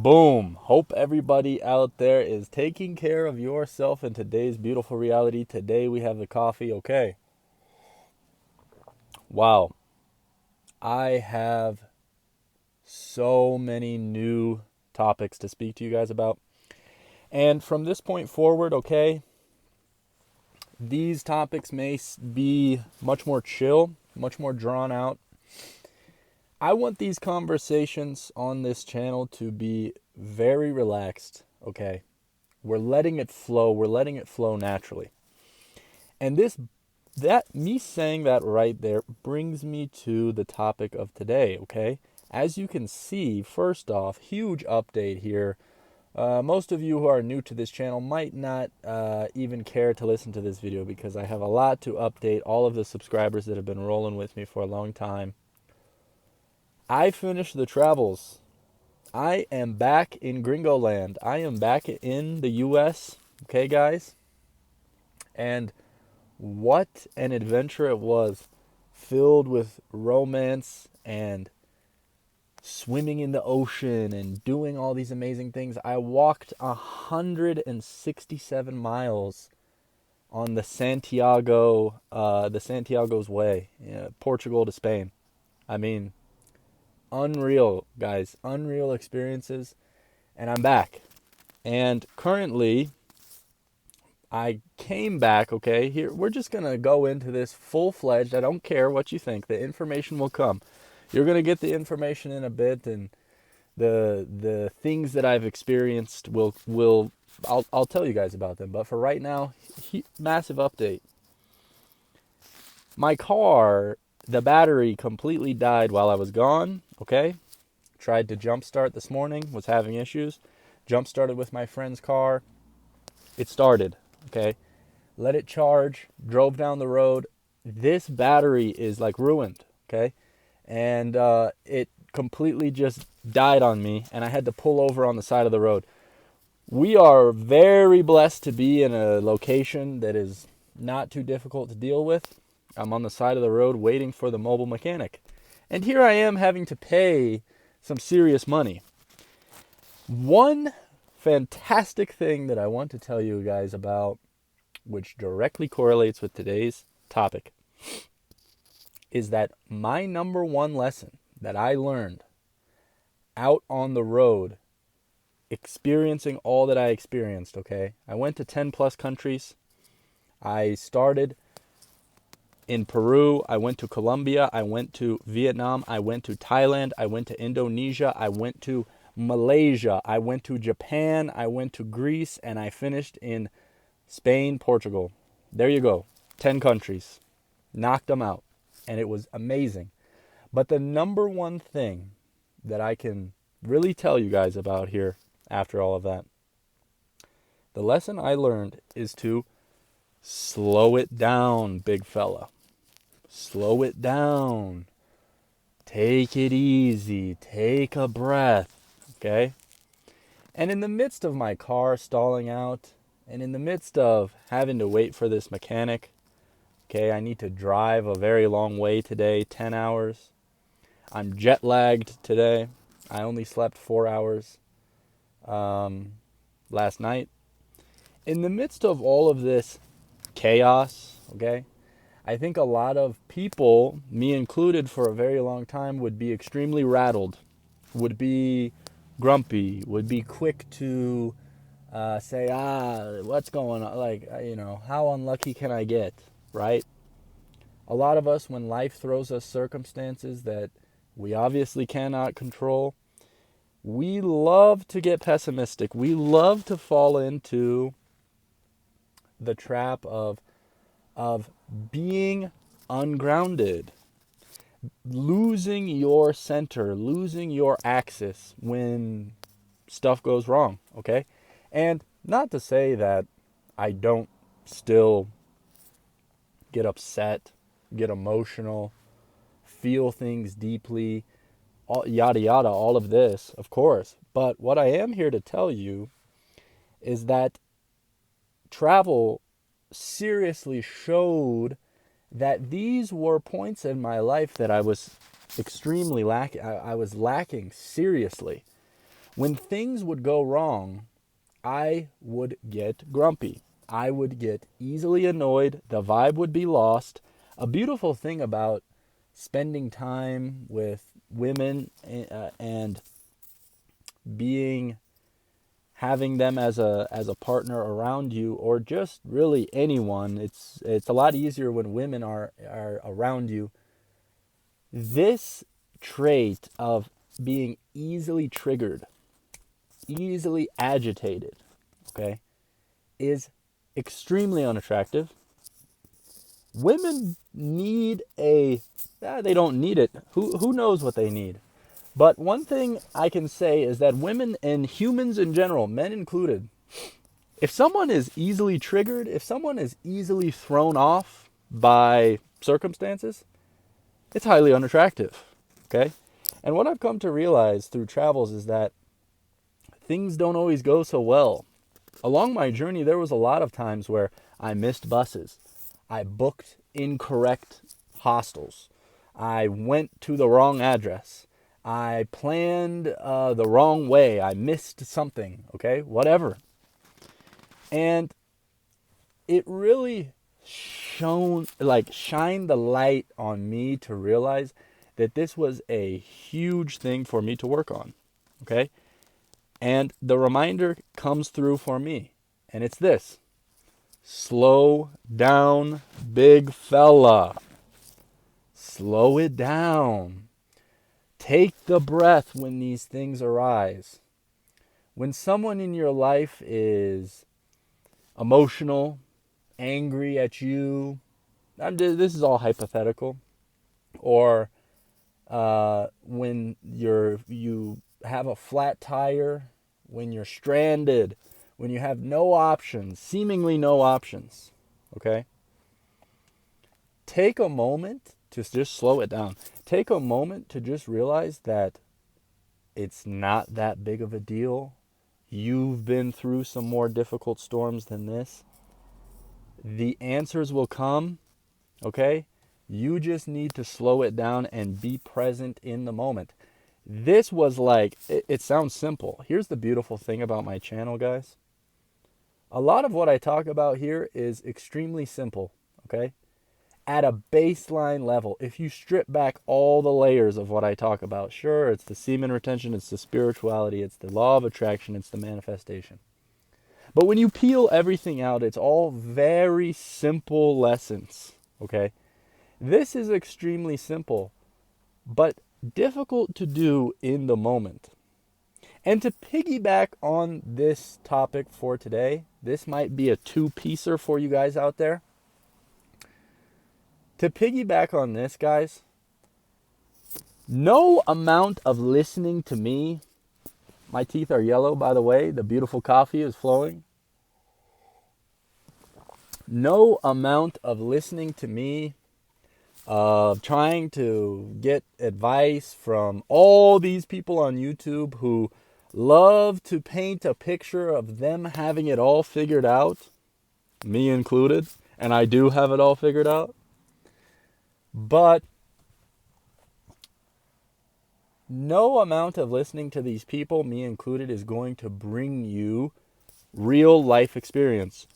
Boom. Hope everybody out there is taking care of yourself in today's beautiful reality. Today we have the coffee. Okay. Wow. I have so many new topics to speak to you guys about. And from this point forward, okay, these topics may be much more chill, much more drawn out. I want these conversations on this channel to be very relaxed, okay? We're letting it flow. We're letting it flow naturally. And me saying that right there brings me to the topic of today, okay? As you can see, first off, huge update here. Most of you who are new to this channel might not even care to listen to this video because I have a lot to update all of the subscribers that have been rolling with me for a long time. I finished the travels. I am back in Gringo Land. I am back in the US, okay, guys? And what an adventure it was, filled with romance and swimming in the ocean and doing all these amazing things. I walked 167 miles on the Santiago's Way, Portugal to Spain. I mean, unreal, guys, unreal experiences. And I'm back. And currently, I came back, okay? Here, we're just going to go into this full-fledged. I don't care what you think. The information will come. You're going to get the information in a bit, and the things that I've experienced I'll tell you guys about them. But for right now, massive update. My car, the battery completely died while I was gone, okay? Tried to jump start this morning, was having issues. Jump started with my friend's car. It started, okay? Let it charge, drove down the road. This battery is like ruined, okay? And it completely just died on me, and I had to pull over on the side of the road. We are very blessed to be in a location that is not too difficult to deal with. I'm on the side of the road waiting for the mobile mechanic. And here I am having to pay some serious money. One fantastic thing that I want to tell you guys about, which directly correlates with today's topic, is that my number one lesson that I learned out on the road, experiencing all that I experienced, okay? I went to 10 plus countries. I started in Peru. I went to Colombia. I went to Vietnam. I went to Thailand. I went to Indonesia. I went to Malaysia. I went to Japan. I went to Greece. And I finished in Spain, Portugal. There you go. 10 countries. Knocked them out. And it was amazing. But the number one thing that I can really tell you guys about here after all of that, the lesson I learned is to slow it down, big fella. Slow it down. Take it easy. Take a breath. Okay? And in the midst of my car stalling out, and in the midst of having to wait for this mechanic, okay, I need to drive a very long way today, 10 hours. I'm jet lagged today. I only slept 4 hours last night. In the midst of all of this chaos, okay, I think a lot of people, me included for a very long time, would be extremely rattled, would be grumpy, would be quick to say, what's going on? Like, how unlucky can I get, right? A lot of us, when life throws us circumstances that we obviously cannot control, we love to get pessimistic. We love to fall into the trap of being ungrounded, losing your center, losing your axis when stuff goes wrong, okay? And not to say that I don't still get upset, get emotional, feel things deeply, yada yada, all of this, of course. But what I am here to tell you is that travel seriously showed that these were points in my life that I was extremely lacking. I was lacking seriously. When things would go wrong, I would get grumpy. I would get easily annoyed. The vibe would be lost. A beautiful thing about spending time with women and being having them as a partner around you, or just really anyone, it's a lot easier when women are around you. This trait of being easily triggered, easily agitated, okay, is extremely unattractive. Women need they don't need it. Who knows what they need? But one thing I can say is that women and humans in general, men included, if someone is easily triggered, if someone is easily thrown off by circumstances, it's highly unattractive, okay? And what I've come to realize through travels is that things don't always go so well. Along my journey, there was a lot of times where I missed buses. I booked incorrect hostels. I went to the wrong address. I planned the wrong way. I missed something, okay? Whatever. And it really shined the light on me to realize that this was a huge thing for me to work on, okay? And the reminder comes through for me, and it's this: slow down, big fella. Slow it down. Take the breath when these things arise. When someone in your life is emotional, angry at you, this is all hypothetical, or when you have a flat tire, when you're stranded, when you have no options, seemingly no options, okay? Take a moment to just slow it down. Take a moment to just realize that it's not that big of a deal. You've been through some more difficult storms than this. The answers will come, okay? You just need to slow it down and be present in the moment. This was it sounds simple. Here's the beautiful thing about my channel, guys. A lot of what I talk about here is extremely simple, okay? At a baseline level, if you strip back all the layers of what I talk about, sure, it's the semen retention, it's the spirituality, it's the law of attraction, it's the manifestation. But when you peel everything out, it's all very simple lessons, okay? This is extremely simple, but difficult to do in the moment. And to piggyback on this topic for today, this might be a two-piecer for you guys out there. To piggyback on this, guys, no amount of listening to me, my teeth are yellow, by the way, the beautiful coffee is flowing. No amount of listening to me, of trying to get advice from all these people on YouTube who love to paint a picture of them having it all figured out, me included, and I do have it all figured out. But no amount of listening to these people, me included, is going to bring you real life experience.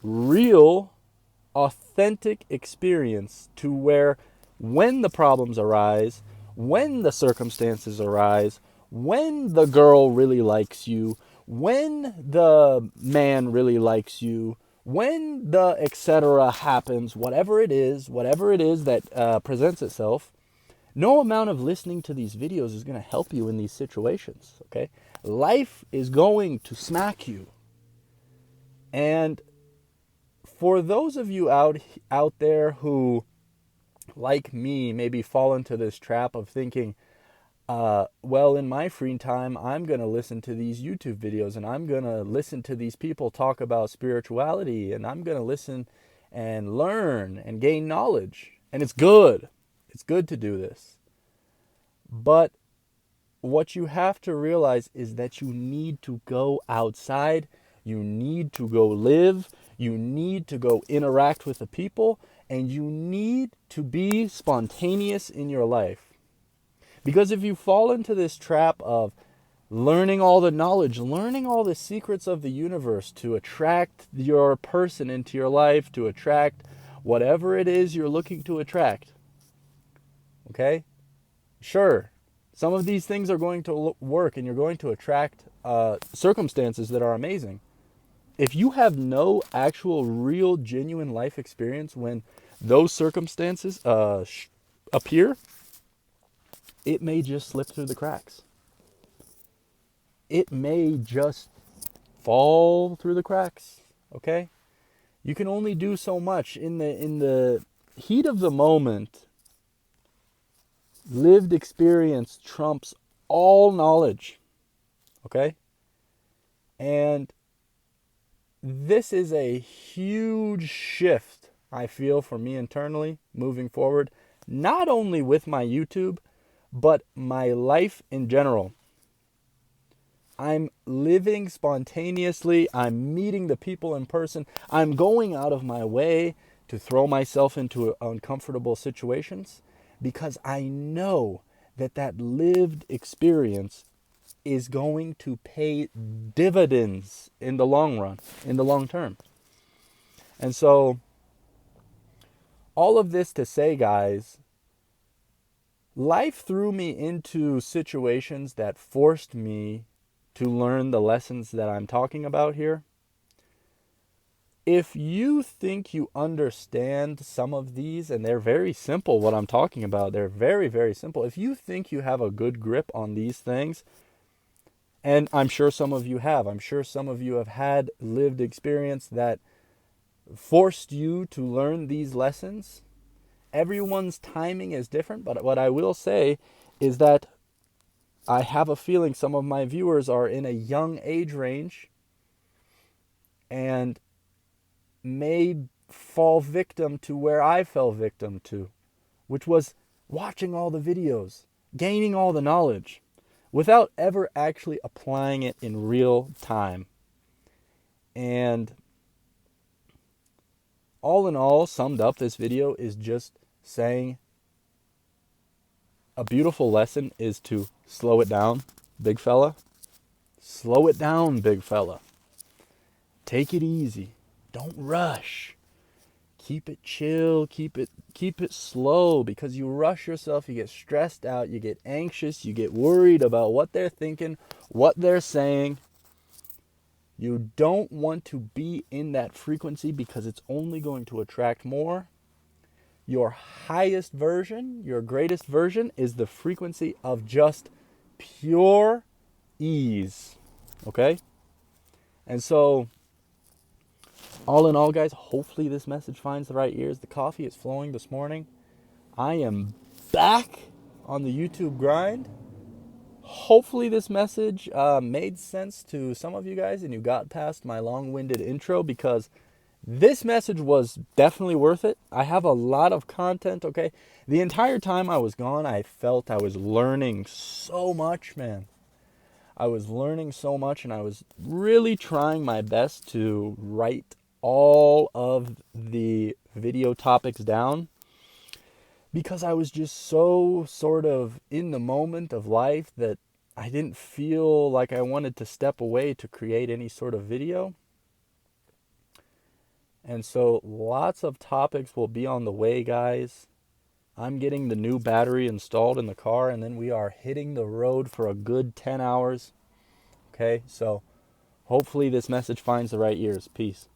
Real, authentic experience to where when the problems arise, when the circumstances arise, when the girl really likes you, when the man really likes you, when the etc. happens, whatever it is that presents itself, no amount of listening to these videos is going to help you in these situations, okay? Life is going to smack you. And for those of you out there who, like me, maybe fall into this trap of thinking, well, in my free time, I'm going to listen to these YouTube videos, and I'm going to listen to these people talk about spirituality, and I'm going to listen and learn and gain knowledge. And it's good. It's good to do this. But what you have to realize is that you need to go outside. You need to go live. You need to go interact with the people. And you need to be spontaneous in your life. Because if you fall into this trap of learning all the knowledge, learning all the secrets of the universe to attract your person into your life, to attract whatever it is you're looking to attract. Okay? Sure, some of these things are going to work and you're going to attract circumstances that are amazing. If you have no actual, real, genuine life experience when those circumstances appear, it may just slip through the cracks. It may just fall through the cracks, okay? You can only do so much in the heat of the moment. Lived experience trumps all knowledge, okay? And this is a huge shift, I feel, for me internally moving forward, not only with my YouTube, but my life in general. I'm living spontaneously. I'm meeting the people in person. I'm going out of my way to throw myself into uncomfortable situations because I know that that lived experience is going to pay dividends in the long run, in the long term. And so, all of this to say, guys, life threw me into situations that forced me to learn the lessons that I'm talking about here. If you think you understand some of these, and they're very simple, what I'm talking about, they're very, very simple. If you think you have a good grip on these things, and I'm sure some of you have, I'm sure some of you have had lived experience that forced you to learn these lessons. Everyone's timing is different, but what I will say is that I have a feeling some of my viewers are in a young age range and may fall victim to where I fell victim to, which was watching all the videos, gaining all the knowledge, without ever actually applying it in real time. And all in all, summed up, this video is just saying a beautiful lesson is to slow it down, big fella. Slow it down, big fella. Take it easy. Don't rush. Keep it chill, keep it slow, because you rush yourself, you get stressed out, you get anxious, you get worried about what they're thinking, what they're saying. You don't want to be in that frequency because it's only going to attract more. Your highest version, your greatest version is the frequency of just pure ease. Okay? And so, all in all, guys, hopefully this message finds the right ears. The coffee is flowing this morning. I am back on the YouTube grind. Hopefully this message made sense to some of you guys and you got past my long-winded intro, because this message was definitely worth it. I have a lot of content, okay? The entire time I was gone, I felt I was learning so much, man. I was learning so much, and I was really trying my best to write all of the video topics down, because I was just so sort of in the moment of life that I didn't feel like I wanted to step away to create any sort of video. And so lots of topics will be on the way, guys. I'm getting the new battery installed in the car, and then we are hitting the road for a good 10 hours. Okay, so hopefully this message finds the right ears. Peace.